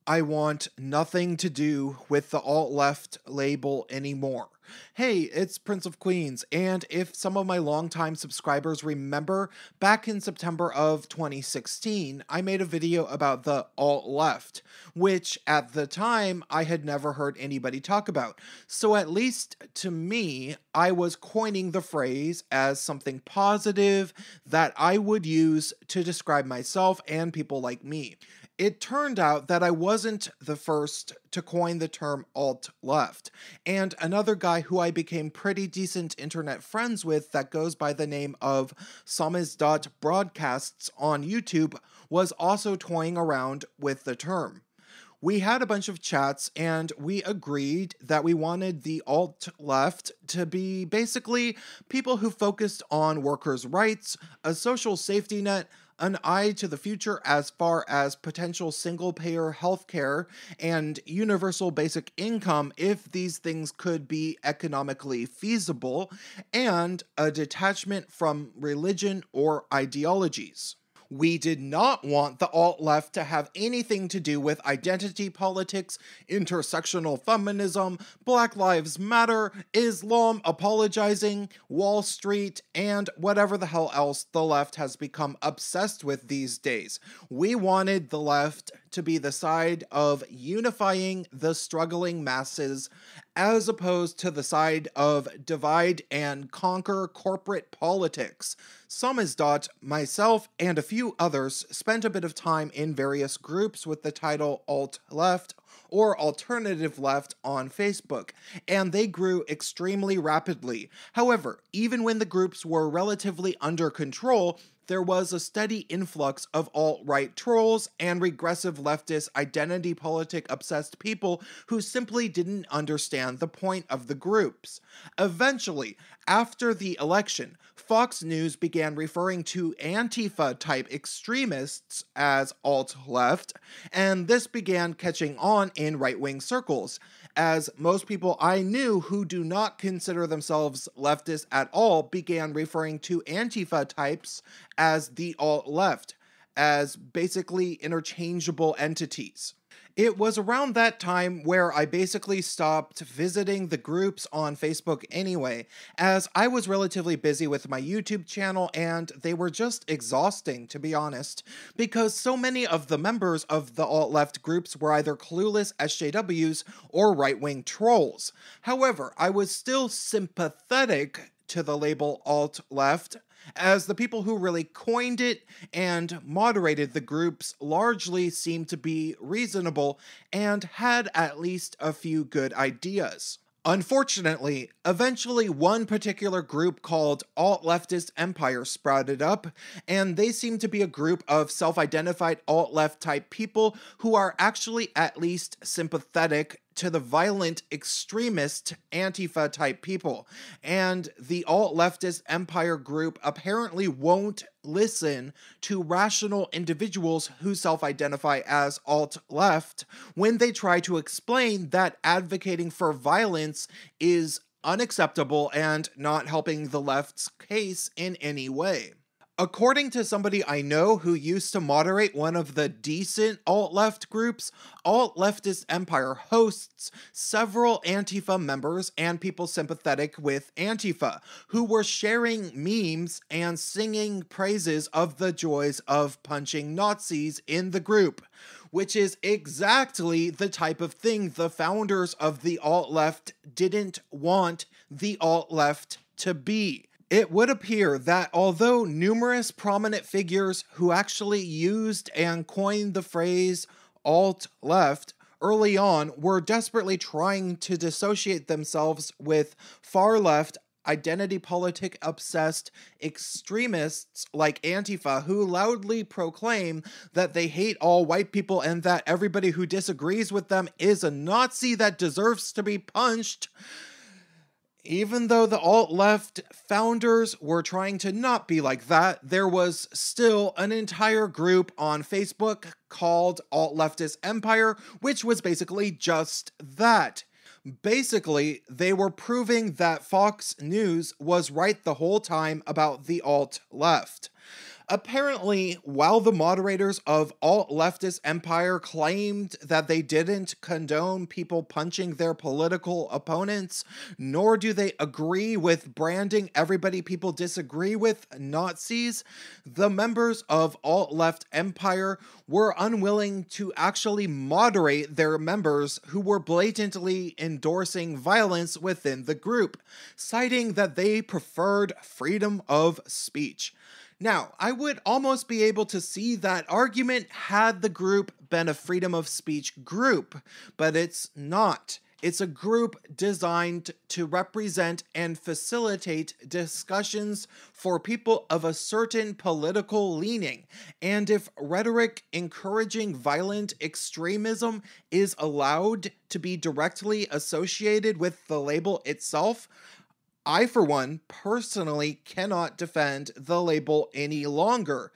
I want nothing to do with the alt-left label anymore. Hey, it's Prince of Queens, and if some of my longtime subscribers remember, back in September of 2016, I made a video about the alt-left, which at the time I had never heard anybody talk about. So at least to me, I was coining the phrase as something positive that I would use to describe myself and people like me. It turned out that I wasn't the first to coin the term alt-left, and another guy who I became pretty decent internet friends with that goes by the name of Broadcasts on YouTube was also toying around with the term. We had a bunch of chats and we agreed that we wanted the alt-left to be basically people who focused on workers' rights, a social safety net, an eye to the future as far as potential single-payer healthcare and universal basic income if these things could be economically feasible, and a detachment from religion or ideologies. We did not want the alt-left to have anything to do with identity politics, intersectional feminism, Black Lives Matter, Islam apologizing, Wall Street, and whatever the hell else the left has become obsessed with these days. We wanted the left to be the side of unifying the struggling masses as opposed to the side of divide and conquer corporate politics. Myself, and a few others spent a bit of time in various groups with the title alt-left or alternative left on Facebook, and they grew extremely rapidly. However, even when the groups were relatively under control, there was a steady influx of alt-right trolls and regressive leftist identity politic obsessed people who simply didn't understand the point of the groups. Eventually, after the election, Fox News began referring to Antifa-type extremists as alt-left, and this began catching on in right-wing circles, as most people I knew who do not consider themselves leftists at all began referring to Antifa types as the alt-left, as basically interchangeable entities. It was around that time where I basically stopped visiting the groups on Facebook anyway, as I was relatively busy with my YouTube channel and they were just exhausting, to be honest, because so many of the members of the alt-left groups were either clueless SJWs or right-wing trolls. However, I was still sympathetic to the label alt-left, as the people who really coined it and moderated the groups largely seemed to be reasonable and had at least a few good ideas. Unfortunately, eventually one particular group called Alt-Leftist Empire sprouted up, and they seem to be a group of self-identified alt-left type people who are actually at least sympathetic to the violent extremist Antifa type people, and the alt-leftist empire group apparently won't listen to rational individuals who self-identify as alt-left when they try to explain that advocating for violence is unacceptable and not helping the left's case in any way. According to somebody I know who used to moderate one of the decent alt-left groups, Alt-Leftist Empire hosts several Antifa members and people sympathetic with Antifa, who were sharing memes and singing praises of the joys of punching Nazis in the group, which is exactly the type of thing the founders of the alt-left didn't want the alt-left to be. It would appear that although numerous prominent figures who actually used and coined the phrase alt-left early on were desperately trying to dissociate themselves with far-left identity politic obsessed extremists like Antifa who loudly proclaim that they hate all white people and that everybody who disagrees with them is a Nazi that deserves to be punched. Even though the alt-left founders were trying to not be like that, there was still an entire group on Facebook called Alt-Leftist Empire, which was basically just that. Basically, they were proving that Fox News was right the whole time about the alt-left. Apparently, while the moderators of alt-leftist empire claimed that they didn't condone people punching their political opponents, nor do they agree with branding everybody people disagree with Nazis, the members of alt-left empire were unwilling to actually moderate their members who were blatantly endorsing violence within the group, citing that they preferred freedom of speech. Now, I would almost be able to see that argument had the group been a freedom of speech group, but it's not. It's a group designed to represent and facilitate discussions for people of a certain political leaning. And if rhetoric encouraging violent extremism is allowed to be directly associated with the label itself, I, for one, personally cannot defend the label any longer,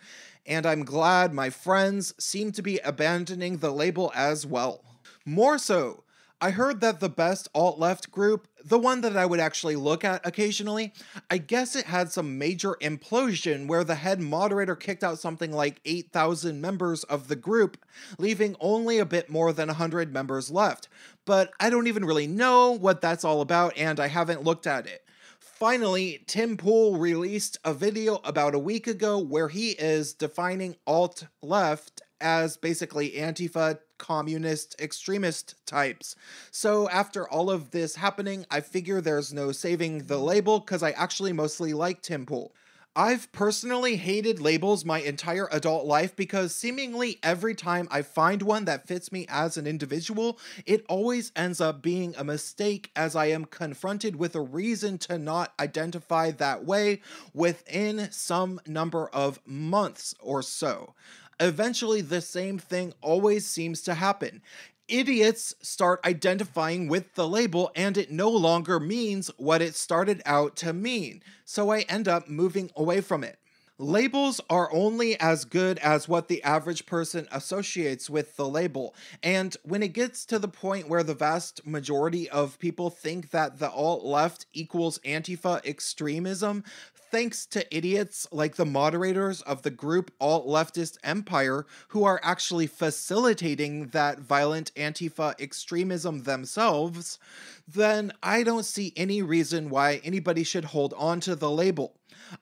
and I'm glad my friends seem to be abandoning the label as well. More so, I heard that the best alt-left group, the one that I would actually look at occasionally, I guess it had some major implosion where the head moderator kicked out something like 8,000 members of the group, leaving only a bit more than 100 members left. But I don't even really know what that's all about, and I haven't looked at it. Finally, Tim Pool released a video about a week ago where he is defining alt-left as basically Antifa, communist, extremist types. So after all of this happening, I figure there's no saving the label because I actually mostly like Tim Pool. I've personally hated labels my entire adult life because seemingly every time I find one that fits me as an individual, it always ends up being a mistake as I am confronted with a reason to not identify that way within some number of months or so. Eventually, the same thing always seems to happen. Idiots start identifying with the label and it no longer means what it started out to mean, so I end up moving away from it. Labels are only as good as what the average person associates with the label, and when it gets to the point where the vast majority of people think that the alt-left equals Antifa extremism, thanks to idiots like the moderators of the group alt-leftist empire who are actually facilitating that violent Antifa extremism themselves, then I don't see any reason why anybody should hold on to the label.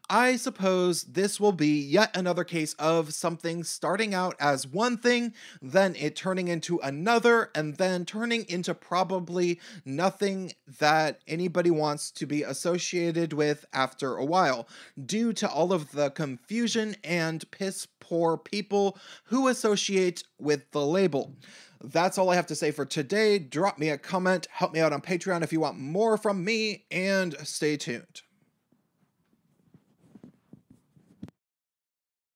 I suppose this will be yet another case of something starting out as one thing, then it turning into another, and then turning into probably nothing that anybody wants to be associated with after a while, due to all of the confusion and piss poor people who associate with the label. That's all I have to say for today. Drop me a comment, help me out on Patreon if you want more from me, and stay tuned.